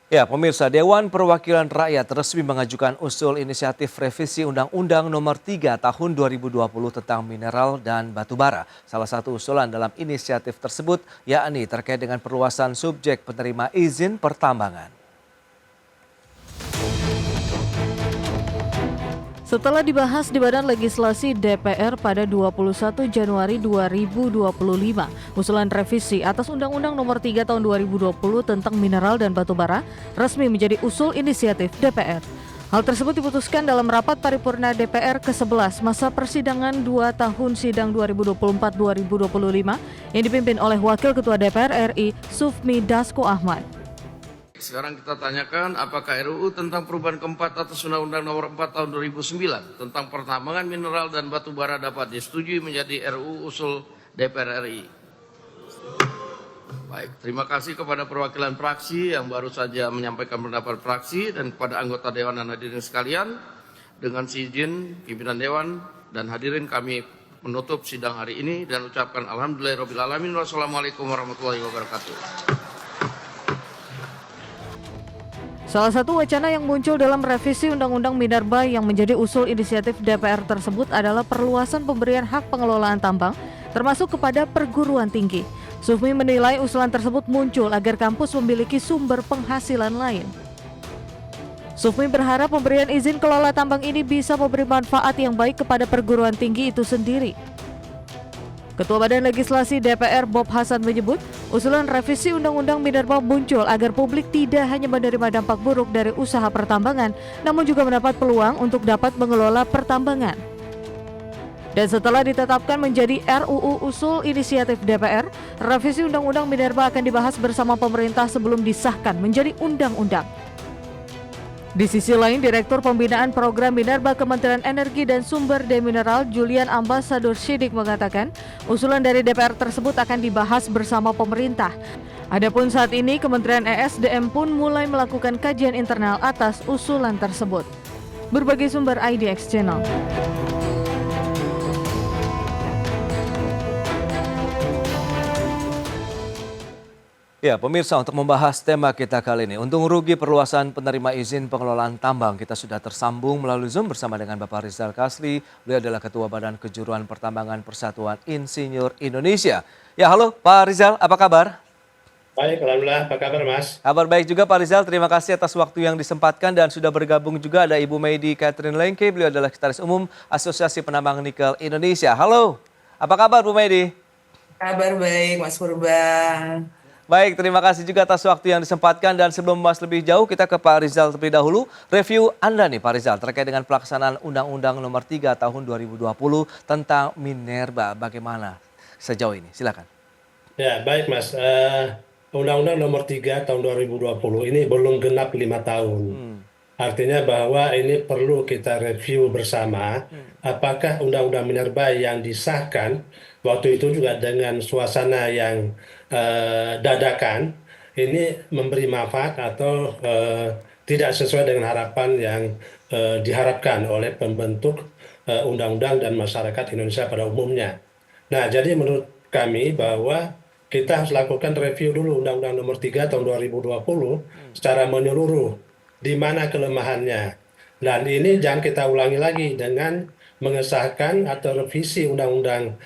Ya, pemirsa, Dewan Perwakilan Rakyat resmi mengajukan usul inisiatif revisi Undang-Undang Nomor 3 Tahun 2020 tentang mineral dan batu bara. Salah satu usulan dalam inisiatif tersebut yakni terkait dengan perluasan subjek penerima izin pertambangan. Setelah dibahas di Badan Legislasi DPR pada 21 Januari 2025, usulan revisi atas Undang-Undang Nomor 3 Tahun 2020 tentang mineral dan batu bara resmi menjadi usul inisiatif DPR. Hal tersebut diputuskan dalam rapat paripurna DPR ke-11 masa persidangan 2 tahun sidang 2024-2025 yang dipimpin oleh Wakil Ketua DPR RI Sufmi Dasko Ahmad. Sekarang kita tanyakan apakah RUU tentang perubahan keempat atas Undang-Undang Nomor 4 Tahun 2009 tentang pertambangan mineral dan batu bara dapat disetujui menjadi RUU usul DPR RI. Baik, terima kasih kepada perwakilan fraksi yang baru saja menyampaikan pendapat fraksi dan kepada anggota Dewan dan hadirin sekalian. Dengan izin pimpinan Dewan dan hadirin kami menutup sidang hari ini dan ucapkan alhamdulillahirabbil alamin. Wassalamualaikum warahmatullahi wabarakatuh. Salah satu wacana yang muncul dalam revisi Undang-Undang Minerba yang menjadi usul inisiatif DPR tersebut adalah perluasan pemberian hak pengelolaan tambang, termasuk kepada perguruan tinggi. Sufmi menilai usulan tersebut muncul agar kampus memiliki sumber penghasilan lain. Sufmi berharap pemberian izin kelola tambang ini bisa memberi manfaat yang baik kepada perguruan tinggi itu sendiri. Ketua Badan Legislasi DPR Bob Hasan menyebut, usulan revisi Undang-Undang Minerba muncul agar publik tidak hanya menerima dampak buruk dari usaha pertambangan, namun juga mendapat peluang untuk dapat mengelola pertambangan. Dan setelah ditetapkan menjadi RUU usul inisiatif DPR, revisi Undang-Undang Minerba akan dibahas bersama pemerintah sebelum disahkan menjadi undang-undang. Di sisi lain, Direktur Pembinaan Program Minerba Kementerian Energi dan Sumber Daya Mineral Julian Ambasador Siddiq mengatakan, usulan dari DPR tersebut akan dibahas bersama pemerintah. Adapun saat ini, Kementerian ESDM pun mulai melakukan kajian internal atas usulan tersebut. Berbagai sumber IDX Channel. Ya, pemirsa, untuk membahas tema kita kali ini, untung rugi perluasan penerima izin pengelolaan tambang, kita sudah tersambung melalui Zoom bersama dengan Bapak Rizal Kasli. Beliau adalah Ketua Badan Kejuruan Pertambangan Persatuan Insinyur Indonesia. Ya, halo Pak Rizal, apa kabar? Baik, alhamdulillah. Apa kabar, Mas? Kabar baik juga Pak Rizal, terima kasih atas waktu yang disempatkan dan sudah bergabung juga ada Ibu Medi Catherine Lengke, beliau adalah Sekretaris Umum Asosiasi Penambang Nikel Indonesia. Halo, apa kabar Bu Medi? Kabar baik, Mas Purba. Baik, terima kasih juga atas waktu yang disempatkan dan sebelum membahas lebih jauh kita ke Pak Rizal terlebih dahulu. Review Anda nih Pak Rizal terkait dengan pelaksanaan Undang-Undang Nomor 3 Tahun 2020 tentang minerba. Bagaimana sejauh ini? Silakan. Ya, baik, Mas. Undang-Undang Nomor 3 Tahun 2020 ini belum genap 5 tahun. Artinya bahwa ini perlu kita review bersama apakah Undang-Undang Minerba yang disahkan waktu itu juga dengan suasana yang dadakan ini memberi manfaat atau tidak sesuai dengan harapan yang diharapkan oleh pembentuk undang-undang dan masyarakat Indonesia pada umumnya. Nah, jadi menurut kami bahwa kita harus lakukan review dulu Undang-Undang Nomor 3 Tahun 2020 secara menyeluruh, di mana kelemahannya. Dan ini jangan kita ulangi lagi dengan mengesahkan atau revisi Undang-Undang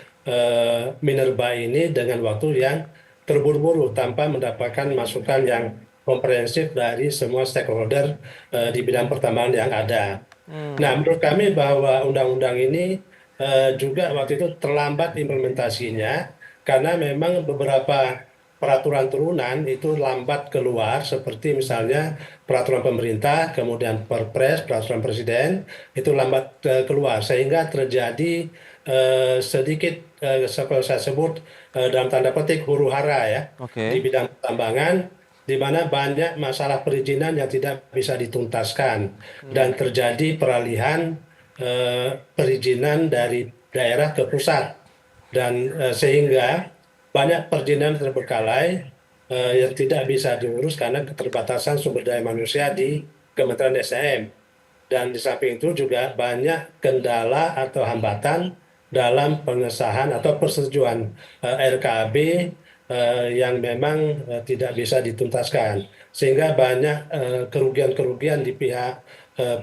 Minerba ini dengan waktu yang terburu-buru tanpa mendapatkan masukan yang komprehensif dari semua stakeholder di bidang pertambangan yang ada. Nah, menurut kami bahwa undang-undang ini juga waktu itu terlambat implementasinya karena memang beberapa peraturan turunan itu lambat keluar seperti misalnya peraturan pemerintah, kemudian Perpres, peraturan presiden itu lambat keluar sehingga terjadi sedikit seperti saya sebut dalam tanda petik huru-hara ya di bidang pertambangan di mana banyak masalah perizinan yang tidak bisa dituntaskan dan terjadi peralihan perizinan dari daerah ke pusat dan sehingga banyak perizinan terbengkalai yang tidak bisa diurus karena keterbatasan sumber daya manusia di Kementerian SDM. Dan di samping itu juga banyak kendala atau hambatan dalam pengesahan atau persetujuan RKAB yang memang tidak bisa dituntaskan. Sehingga banyak kerugian-kerugian di pihak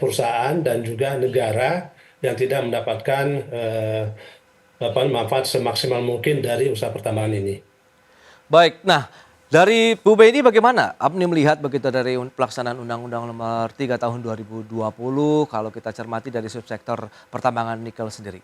perusahaan dan juga negara yang tidak mendapatkan manfaat semaksimal mungkin dari usaha pertambangan ini. Baik, nah dari Bu Beni bagaimana? Apni melihat begitu dari pelaksanaan Undang-Undang Nomor 3 Tahun 2020 kalau kita cermati dari subsektor pertambangan nikel sendiri.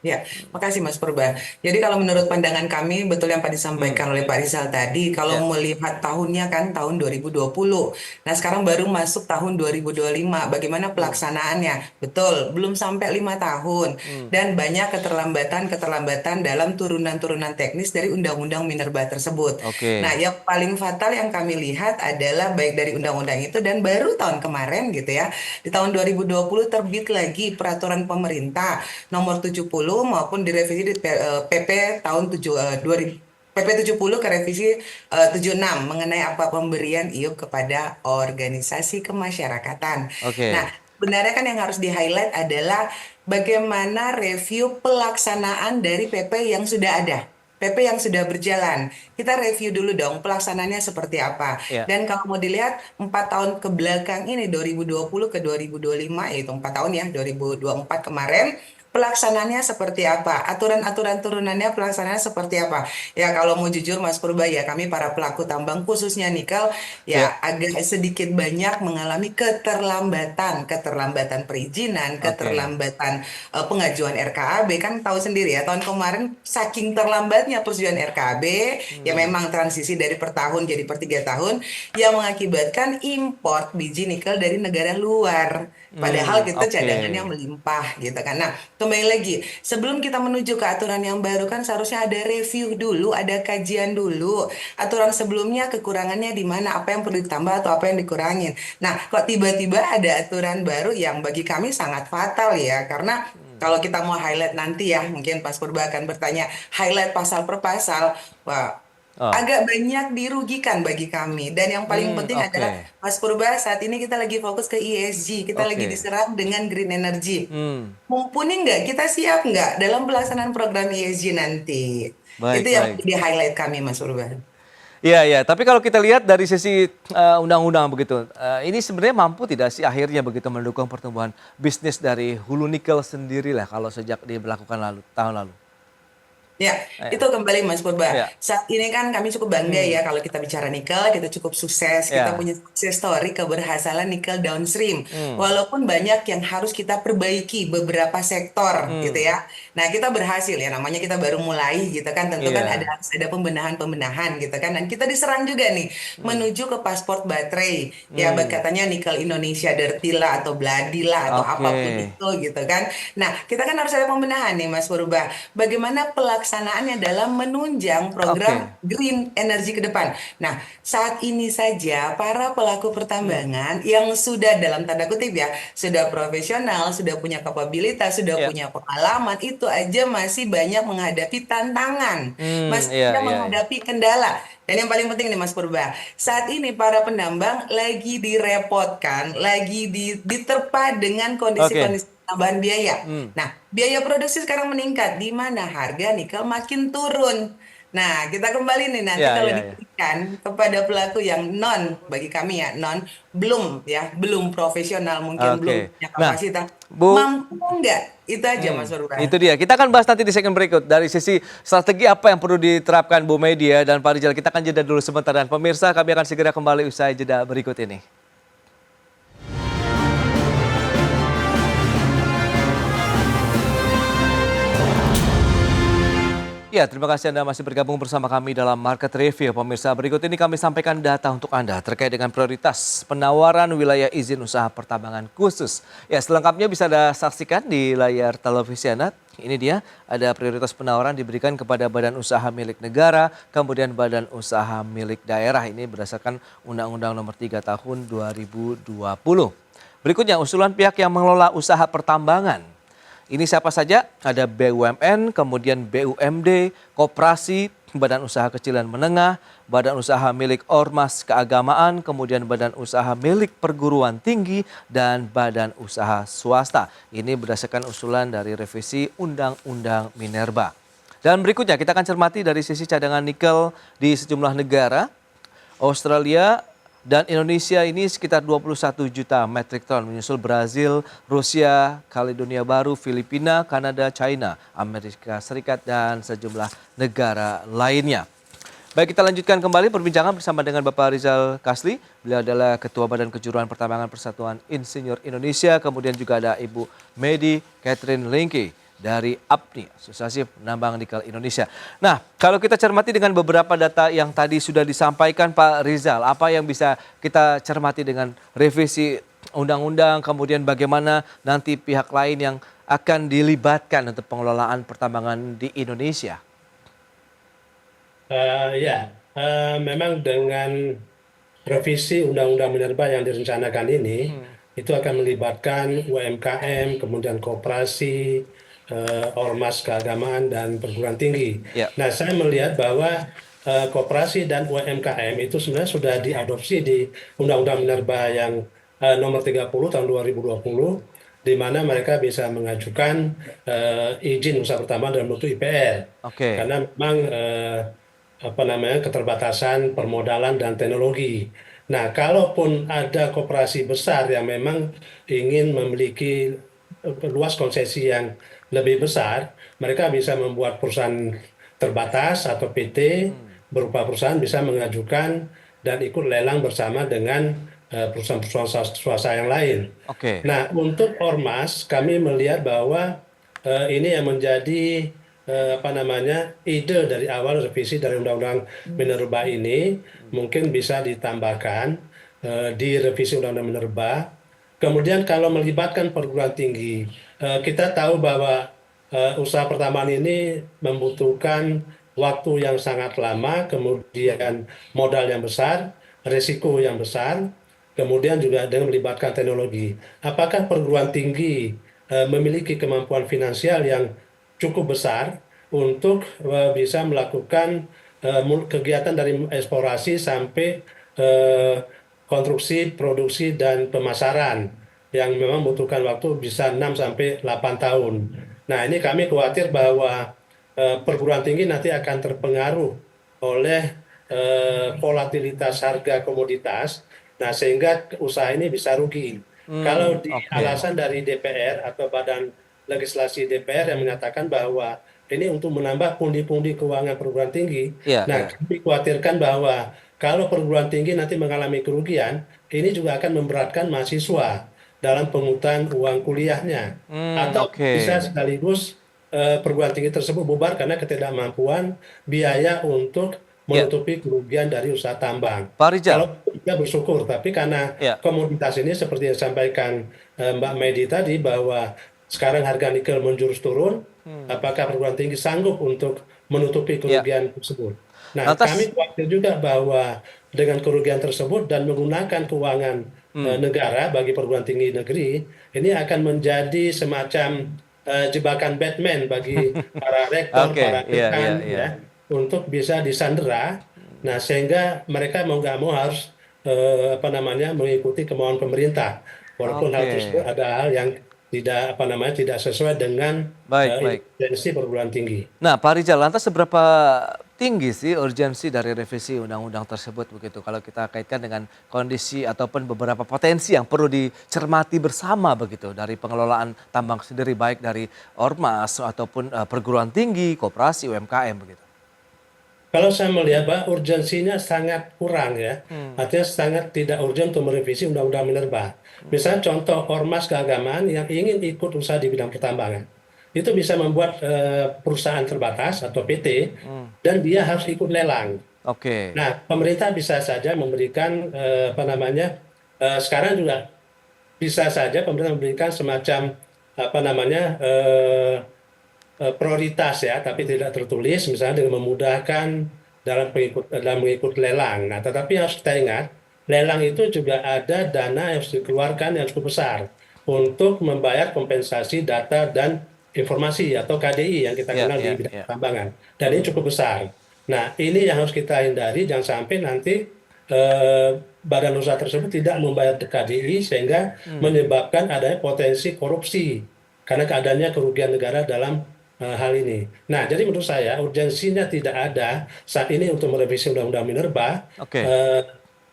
Ya, makasih Mas Purba. Jadi kalau menurut pandangan kami, betul yang Pak disampaikan oleh Pak Rizal tadi, kalau Ya. melihat tahunnya kan tahun 2020. Nah sekarang baru masuk tahun 2025, bagaimana pelaksanaannya? Betul, belum sampai 5 tahun. Dan banyak keterlambatan-keterlambatan dalam turunan-turunan teknis dari Undang-Undang Minerba tersebut. Oke. Nah yang paling fatal yang kami lihat adalah baik dari undang-undang itu dan baru tahun kemarin gitu ya, di tahun 2020 terbit lagi peraturan pemerintah nomor 70 maupun direvisi di PP tahun 2000 PP 70 ke revisi 76 mengenai apa pemberian IUP kepada organisasi kemasyarakatan. Nah, Oke. sebenarnya kan yang harus di-highlight adalah bagaimana review pelaksanaan dari PP yang sudah ada. PP yang sudah berjalan, kita review dulu dong pelaksanaannya seperti apa. Ya. Dan kalau mau dilihat 4 tahun ke belakang ini 2020 ke 2025 yaitu 4 tahun ya 2024 kemarin pelaksanaannya seperti apa, aturan-aturan turunannya pelaksanaannya seperti apa. Ya kalau mau jujur Mas Purba ya kami para pelaku tambang khususnya nikel Ya. ya agak sedikit banyak mengalami keterlambatan perizinan, Oke. keterlambatan pengajuan RKAB kan tahu sendiri ya tahun kemarin saking terlambatnya persetujuan RKAB ya memang transisi dari per tahun jadi per 3 tahun yang mengakibatkan import biji nikel dari negara luar. Padahal kita Oke. cadangannya melimpah gitu kan. Nah, kembali lagi, sebelum kita menuju ke aturan yang baru kan seharusnya ada review dulu, ada kajian dulu. Aturan sebelumnya kekurangannya di mana, apa yang perlu ditambah atau apa yang dikurangin. Nah, kok tiba-tiba ada aturan baru yang bagi kami sangat fatal ya, karena kalau kita mau highlight nanti ya, mungkin Mas Purba akan bertanya, highlight pasal per pasal, wah, Oh. agak banyak dirugikan bagi kami. Dan yang paling penting adalah, Oke. Mas Purba, saat ini kita lagi fokus ke ESG, kita lagi Oke. diserang dengan green energy. Hmm. Mumpuni nggak? Kita siap nggak dalam pelaksanaan program ESG nanti? Itu Baik, yang baik. di highlight kami, Mas Urban. Iya, iya. Tapi kalau kita lihat dari sisi undang-undang begitu, ini sebenarnya mampu tidak sih akhirnya begitu mendukung pertumbuhan bisnis dari hulu nikel sendiri lah kalau sejak diberlakukan tahun lalu. Ya, Eh, itu kembali Mas Purba. Ya. Saat ini kan kami cukup bangga Hmm. ya kalau kita bicara nikel, kita cukup sukses, kita Ya. punya sukses story keberhasilan nikel downstream. Hmm. Walaupun banyak yang harus kita perbaiki beberapa sektor gitu Hmm. ya. Nah, kita berhasil ya, namanya kita baru mulai gitu kan. Tentu kan Iya. ada pembenahan-pembenahan gitu kan. Dan kita diserang juga nih Hmm. menuju ke paspor baterai. Ya, Hmm. katanya nikel Indonesia dirty lah atau bloody lah atau Oke. apapun itu gitu kan. Nah, kita kan harus ada pembenahan nih Mas Purba. Bagaimana pelaksanaannya dalam menunjang program Oke. green energy ke depan. Nah, saat ini saja para pelaku Hmm. pertambangan yang sudah dalam tanda kutip ya, sudah profesional, sudah punya kapabilitas, sudah Ya. punya pengalaman, itu aja masih banyak menghadapi tantangan, Hmm. masih Iya, banyak iya, iya. menghadapi kendala. Dan yang paling penting nih Mas Purba, saat ini para penambang lagi direpotkan, lagi diterpa dengan Oke. kondisi-kondisi tambahan biaya. Hmm. Nah, biaya produksi sekarang meningkat, di mana harga nikel makin turun. Nah, kita kembali nih nanti Ya, kalau ya, ya. diberikan kepada pelaku yang bagi kami ya belum profesional, mungkin belum Oke. punya Nah, kapasitas, Bu. mampu nggak? Itu aja Mas Urban. Itu dia. Kita akan bahas nanti di segmen berikut. Dari sisi strategi apa yang perlu diterapkan Bu Media dan Pak Rizal. Kita akan jeda dulu sebentar. Dan pemirsa kami akan segera kembali usai jeda berikut ini. Ya, terima kasih Anda masih bergabung bersama kami dalam Market Review. Pemirsa, berikut ini kami sampaikan data untuk Anda terkait dengan prioritas penawaran wilayah izin usaha pertambangan khusus. Ya, selengkapnya bisa Anda saksikan di layar televisi Anda. Ini dia, ada prioritas penawaran diberikan kepada badan usaha milik negara, kemudian badan usaha milik daerah. Ini berdasarkan Undang-Undang Nomor 3 Tahun 2020. Berikutnya, usulan pihak yang mengelola usaha pertambangan. Ini siapa saja? Ada BUMN, kemudian BUMD, koperasi, badan usaha kecil dan menengah, badan usaha milik ormas keagamaan, kemudian badan usaha milik perguruan tinggi, dan badan usaha swasta. Ini berdasarkan usulan dari revisi Undang-Undang Minerba. Dan berikutnya kita akan cermati dari sisi cadangan nikel di sejumlah negara. Australia dan Indonesia ini sekitar 21 juta metrik ton, menyusul Brazil, Rusia, Kaledonia Baru, Filipina, Kanada, China, Amerika Serikat, dan sejumlah negara lainnya. Baik, kita lanjutkan kembali perbincangan bersama dengan Bapak Rizal Kasli. Beliau adalah Ketua Badan Kejuruan Pertambangan Persatuan Insinyur Indonesia. Kemudian juga ada Ibu Medi Catherine Lengke dari APNI, Asosiasi Penambang Nikel Indonesia. Nah, kalau kita cermati dengan beberapa data yang tadi sudah disampaikan Pak Rizal, apa yang bisa kita cermati dengan revisi undang-undang, kemudian bagaimana nanti pihak lain yang akan dilibatkan untuk pengelolaan pertambangan di Indonesia? Memang dengan revisi Undang-Undang Minerba yang direncanakan ini, itu akan melibatkan UMKM, kemudian koperasi, ormas keagamaan, dan perguruan tinggi. Ya. Nah, saya melihat bahwa koperasi dan UMKM itu sebenarnya sudah diadopsi di Undang-Undang Minerba yang nomor 30 tahun 2020, di mana mereka bisa mengajukan izin usaha pertambangan dalam bentuk IPR. Oke. Karena memang keterbatasan permodalan dan teknologi. Nah, kalaupun ada koperasi besar yang memang ingin memiliki luas konsesi yang lebih besar, mereka bisa membuat perusahaan terbatas atau PT, berupa perusahaan bisa mengajukan dan ikut lelang bersama dengan perusahaan-perusahaan swasta yang lain. Oke. Nah, untuk ormas, kami melihat bahwa ini yang menjadi ide dari awal revisi dari Undang-Undang Minerba ini mungkin bisa ditambahkan di revisi Undang-Undang Minerba. Kemudian kalau melibatkan perguruan tinggi, kita tahu bahwa usaha pertambangan ini membutuhkan waktu yang sangat lama, kemudian modal yang besar, risiko yang besar, kemudian juga dengan melibatkan teknologi. Apakah perguruan tinggi memiliki kemampuan finansial yang cukup besar untuk bisa melakukan kegiatan dari eksplorasi sampai konstruksi, produksi, dan pemasaran yang memang membutuhkan waktu bisa 6 sampai 8 tahun. Nah, ini kami khawatir bahwa perguruan tinggi nanti akan terpengaruh oleh volatilitas harga komoditas, nah sehingga usaha ini bisa rugi. Kalau di alasan dari DPR atau Badan Legislasi DPR yang menyatakan bahwa ini untuk menambah pundi-pundi keuangan perguruan tinggi, kami khawatirkan bahwa kalau perguruan tinggi nanti mengalami kerugian, ini juga akan memberatkan mahasiswa dalam penghutan uang kuliahnya. Atau bisa sekaligus perguruan tinggi tersebut bubar karena ketidakmampuan biaya untuk menutupi kerugian dari usaha tambang. Pak Rizal. Kalau kita bersyukur, tapi karena komoditas ini seperti yang disampaikan Mbak Medi tadi, bahwa sekarang harga nikel menjurus turun, apakah perguruan tinggi sanggup untuk menutupi kerugian tersebut? Nah, kami khawatir juga bahwa dengan kerugian tersebut dan menggunakan keuangan negara bagi perguruan tinggi negeri, ini akan menjadi semacam jebakan Batman bagi para rektor, para dekan, untuk bisa disandera. Nah, sehingga mereka mau nggak mau harus mengikuti kemauan pemerintah, walaupun hal tersebut ada hal yang tidak sesuai dengan intensi perguruan tinggi. Nah, Pak Rizal, lantas seberapa tinggi sih urgensi dari revisi undang-undang tersebut begitu kalau kita kaitkan dengan kondisi ataupun beberapa potensi yang perlu dicermati bersama begitu dari pengelolaan tambang sendiri, baik dari ormas ataupun perguruan tinggi, koperasi, UMKM begitu? Kalau saya melihat, Pak, urgensinya sangat kurang ya. Artinya sangat tidak urgen untuk merevisi Undang-Undang Minerba. Misalnya contoh ormas keagamaan yang ingin ikut usaha di bidang pertambangan. Itu bisa membuat perusahaan terbatas atau PT, dan dia harus ikut lelang. Nah, pemerintah bisa saja memberikan, sekarang juga bisa saja pemerintah memberikan semacam, prioritas ya, tapi tidak tertulis, misalnya dengan memudahkan dalam mengikut lelang. Nah, tetapi harus kita ingat, lelang itu juga ada dana yang harus dikeluarkan yang cukup besar untuk membayar kompensasi data dan informasi atau KDI yang kita kenal di bidang pertambangan. Dan ini cukup besar. Nah, ini yang harus kita hindari, jangan sampai nanti badan usaha tersebut tidak membayar KDI sehingga menyebabkan adanya potensi korupsi karena keadaannya kerugian negara dalam hal ini. Nah, jadi menurut saya urgensinya tidak ada saat ini untuk merevisi Undang-Undang Minerba, Oke. eh,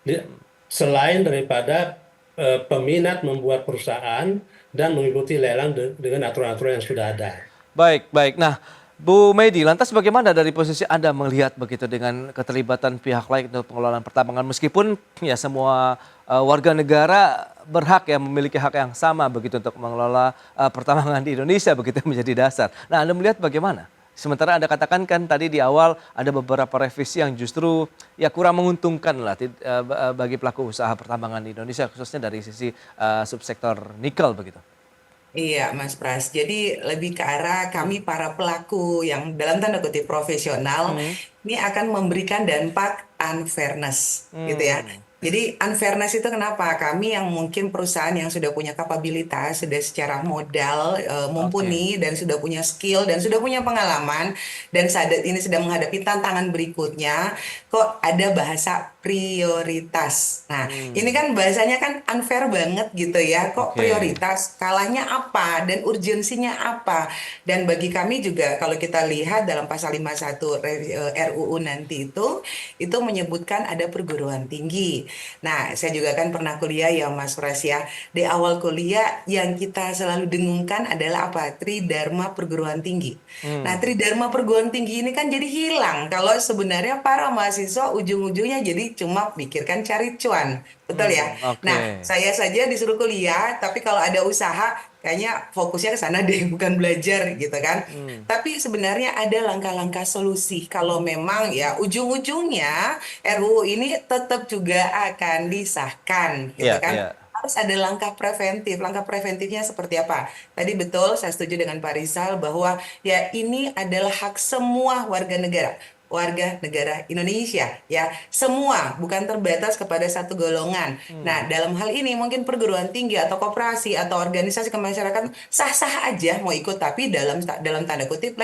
di- selain daripada peminat membuat perusahaan dan mengikuti lelang dengan aturan-aturan yang sudah ada. Baik, baik. Nah, Bu Medi, lantas bagaimana dari posisi Anda melihat begitu dengan keterlibatan pihak lain untuk pengelolaan pertambangan meskipun ya semua warga negara berhak ya memiliki hak yang sama begitu untuk mengelola pertambangan di Indonesia begitu menjadi dasar. Nah, Anda melihat bagaimana? Sementara Anda katakan kan tadi di awal ada beberapa revisi yang justru ya kurang menguntungkan lah bagi pelaku usaha pertambangan di Indonesia khususnya dari sisi subsektor nikel begitu. Iya, Mas Pras. Jadi lebih ke arah kami para pelaku yang dalam tanda kutip profesional Hmm. ini akan memberikan dampak unfairness, gitu ya. Hmm. Jadi unfairness itu kenapa? Kami yang mungkin perusahaan yang sudah punya kapabilitas, sudah secara modal Oke. mumpuni dan sudah punya skill dan sudah punya pengalaman dan saat ini sedang menghadapi tantangan berikutnya, kok ada bahasa prioritas. Nah, ini Hmm. kan bahasanya kan unfair banget gitu ya. Kok Oke. prioritas? Skalanya apa dan urgensinya apa? Dan bagi kami juga kalau kita lihat dalam pasal 51 RUU nanti itu menyebutkan ada perguruan tinggi. Nah, saya juga kan pernah kuliah ya Mas Pras ya. Di awal kuliah yang kita selalu dengungkan adalah apa? Tridharma perguruan tinggi. Nah, Hmm. Tridharma perguruan tinggi ini kan jadi hilang kalau sebenarnya para mahasiswa ujung-ujungnya jadi cuma pikirkan cari cuan. Betul ya? Oke. Nah, saya saja disuruh kuliah, tapi kalau ada usaha, kayaknya fokusnya ke sana deh, bukan belajar gitu kan. Hmm. Tapi sebenarnya ada langkah-langkah solusi kalau memang ya ujung-ujungnya RUU ini tetap juga akan disahkan gitu Iya, kan. iya. Harus ada langkah preventif. Langkah preventifnya seperti apa? Tadi betul saya setuju dengan Pak Rizal bahwa ya ini adalah hak semua warga negara Indonesia ya semua bukan terbatas kepada satu golongan. Nah, Hmm. dalam hal ini mungkin perguruan tinggi atau koperasi atau organisasi kemasyarakatan sah-sah aja mau ikut tapi dalam tanda kutip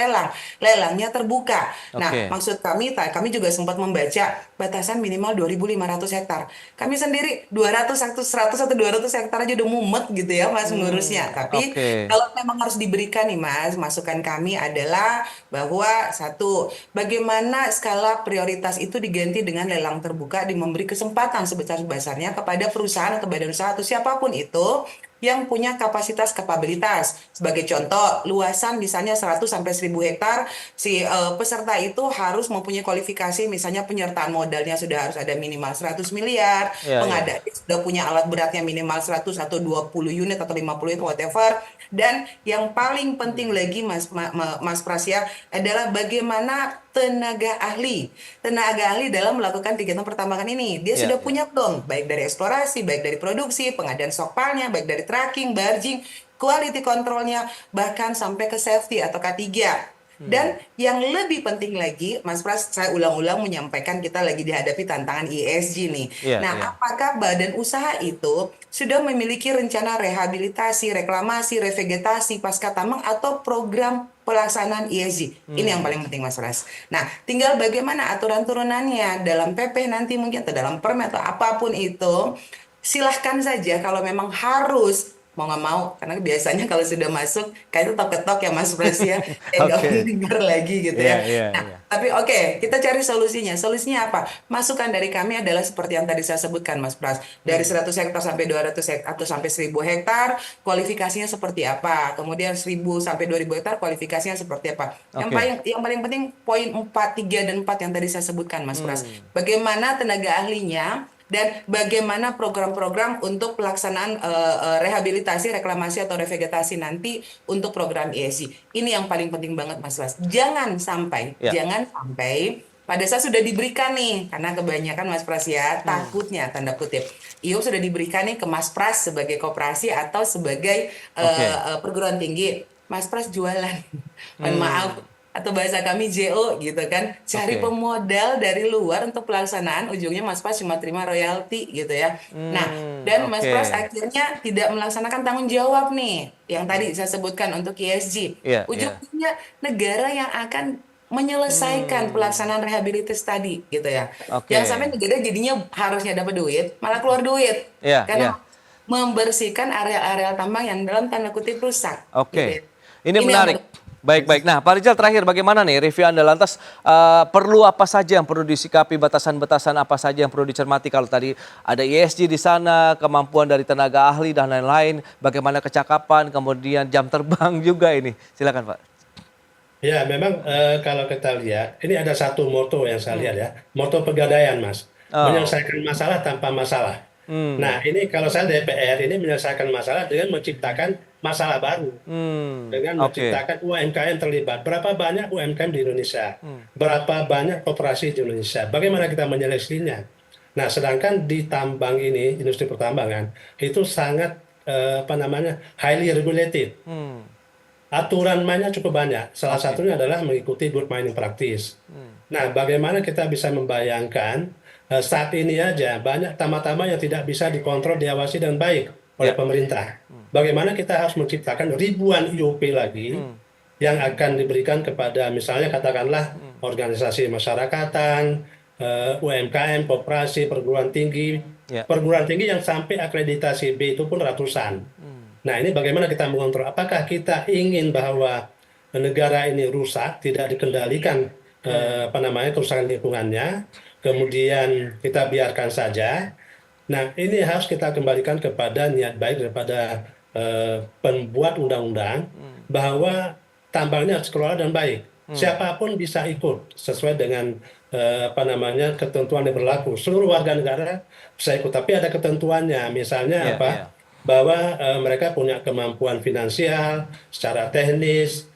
lelangnya terbuka. Nah, Oke. maksud kami juga sempat membaca batasan minimal 2.500 hektar. Kami sendiri 200 100 atau 200 hektar aja udah mumet gitu ya Mas ngurusnya. Tapi Oke. kalau memang harus diberikan nih Mas, masukan kami adalah bahwa satu, bagaimana skala prioritas itu diganti dengan lelang terbuka, memberi kesempatan sebesar-besarnya kepada perusahaan atau badan usaha atau siapapun itu yang punya kapabilitas. Sebagai contoh, luasan misalnya 100 sampai 1.000 hektar, si peserta itu harus mempunyai kualifikasi, misalnya penyertaan modalnya sudah harus ada minimal 100 miliar, Iya, iya. pengadaan sudah punya alat beratnya minimal 100 atau 20 unit atau 50 unit whatever. Dan yang paling penting lagi Mas Prasya adalah bagaimana tenaga ahli. Tenaga ahli dalam melakukan kegiatan pertambangan ini. Dia Iya, sudah iya. punya belum? Baik dari eksplorasi, baik dari produksi, pengadaan stockpilenya, baik dari tracking, barging, quality controlnya, bahkan sampai ke safety atau K3. Dan yang lebih penting lagi, Mas Pras, saya ulang-ulang menyampaikan kita lagi dihadapi tantangan ESG nih. Iya, Nah, iya. apakah badan usaha itu sudah memiliki rencana rehabilitasi, reklamasi, revegetasi pasca tambang atau program pelaksanaan ESG? Ini yang Hmm. paling penting, Mas Pras. Nah, tinggal bagaimana aturan turunannya dalam PP nanti mungkin atau dalam permen atau apapun itu, silahkan saja kalau memang harus mau nggak mau karena biasanya kalau sudah masuk kayak itu ketok ya Mas Pras ya kayak nggak mau Oke. dengar lagi gitu Iya, ya. iya, Nah, iya. tapi oke, kita cari solusinya apa? Masukan dari kami adalah seperti yang tadi saya sebutkan Mas Pras, dari Hmm. 100 hektar sampai 200 hektar atau sampai 1.000 hektar kualifikasinya seperti apa, kemudian 1.000 sampai 2.000 hektar kualifikasinya seperti apa. Oke. Yang paling penting poin 4, 3 dan 4 yang tadi saya sebutkan Mas Pras, Hmm. bagaimana tenaga ahlinya dan bagaimana program-program untuk pelaksanaan rehabilitasi, reklamasi atau revegetasi nanti untuk program ESG. Ini yang paling penting banget Mas Bas. Ya. Jangan sampai pada saat sudah diberikan nih, karena kebanyakan Mas Pras ya, Hmm. takutnya tanda kutip, IUP sudah diberikan nih ke Mas Pras sebagai koperasi atau sebagai Oke. perguruan tinggi. Mas Pras jualan, mohon maaf, Hmm. atau bahasa kami JO gitu kan, cari Oke. pemodal dari luar untuk pelaksanaan, ujungnya Mas Pras cuma terima royalti gitu ya. Nah, dan Mas Pras Oke. akhirnya tidak melaksanakan tanggung jawab nih, yang tadi saya sebutkan untuk ESG. Iya, iya. Ujungnya negara yang akan menyelesaikan Hmm. pelaksanaan rehabilitasi tadi gitu ya. Jangan sampai Oke. negara jadinya harusnya dapat duit, malah keluar duit. Iya, Karena iya. membersihkan area-area tambang yang dalam tanda kutip rusak gitu ya. Oke. Ini Ini yang menarik. paling Baik. Nah, Pak Rizal terakhir bagaimana nih review Anda lantas perlu apa saja yang perlu disikapi, batasan-batasan apa saja yang perlu dicermati kalau tadi ada ESG di sana, kemampuan dari tenaga ahli dan lain-lain, bagaimana kecakapan, kemudian jam terbang juga ini. Silakan Pak. Ya, memang kalau kita lihat, ini ada satu moto yang saya lihat ya, moto Pegadaian, Mas. Oh. Menyelesaikan masalah tanpa masalah. Hmm. Nah, ini kalau saya DPR ini menyelesaikan masalah dengan menciptakan masalah baru. Dengan Oke. menciptakan UMKM terlibat. Berapa banyak UMKM di Indonesia? Berapa banyak koperasi di Indonesia? Bagaimana kita menyelesaikannya? Nah, sedangkan di tambang ini, industri pertambangan, itu sangat highly regulated. Aturan mainnya cukup banyak. Salah Oke. satunya adalah mengikuti good mining practice. Nah, bagaimana kita bisa membayangkan saat ini aja banyak tambang-tambang yang tidak bisa dikontrol, diawasi dengan baik oleh Ya. pemerintah. Bagaimana kita harus menciptakan ribuan IOP lagi yang akan diberikan kepada misalnya katakanlah organisasi masyarakatan, UMKM, koperasi, Ya. perguruan tinggi yang sampai akreditasi B itu pun ratusan. Nah, ini bagaimana kita mengontrol? Apakah kita ingin bahwa negara ini rusak, tidak dikendalikan kerusakan lingkungannya, kemudian kita biarkan saja. Nah, ini harus kita kembalikan kepada niat baik daripada pembuat undang-undang bahwa tambangnya harus kelola dengan baik. Siapapun bisa ikut sesuai dengan ketentuan yang berlaku. Seluruh warga negara bisa ikut, tapi ada ketentuannya. Misalnya Ya. bahwa mereka punya kemampuan finansial, secara teknis,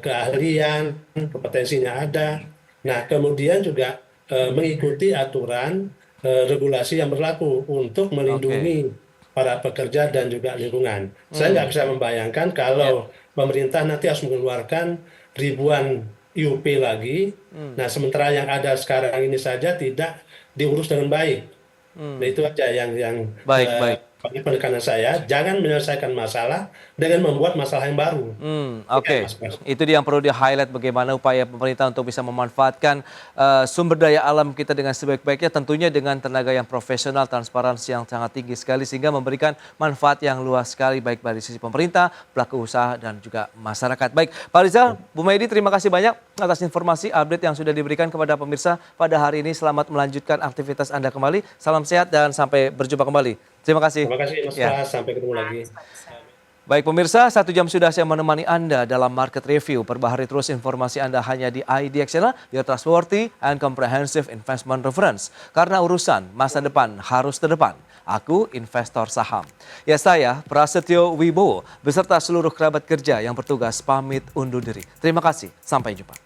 keahlian, kompetensinya ada. Nah, kemudian juga mengikuti aturan regulasi yang berlaku untuk Oke. melindungi para pekerja dan juga lingkungan. Saya nggak bisa membayangkan kalau pemerintah nanti harus mengeluarkan ribuan IUP lagi. Nah, sementara yang ada sekarang ini saja tidak diurus dengan baik. Nah, itu aja yang Baik. penekanan saya, jangan menyelesaikan masalah dengan membuat masalah yang baru. Ya, Oke. Mas. Itu dia yang perlu di-highlight bagaimana upaya pemerintah untuk bisa memanfaatkan sumber daya alam kita dengan sebaik-baiknya, tentunya dengan tenaga yang profesional, transparansi yang sangat tinggi sekali sehingga memberikan manfaat yang luas sekali baik dari sisi pemerintah, pelaku usaha dan juga masyarakat. Baik, Pak Rizal, Bu Maidi terima kasih banyak atas informasi update yang sudah diberikan kepada pemirsa pada hari ini. Selamat melanjutkan aktivitas Anda kembali. Salam sehat dan sampai berjumpa kembali. Terima kasih. Terima kasih Mas Ya. Pras, sampai ketemu lagi. Baik pemirsa, 1 jam sudah saya menemani Anda dalam Market Review. Perbaharui terus informasi Anda hanya di IDX Channel, your trustworthy and comprehensive investment reference. Karena urusan masa depan harus terdepan. Aku investor saham. Ya saya, Prasetyo Wibowo, beserta seluruh kerabat kerja yang bertugas pamit undur diri. Terima kasih, sampai jumpa.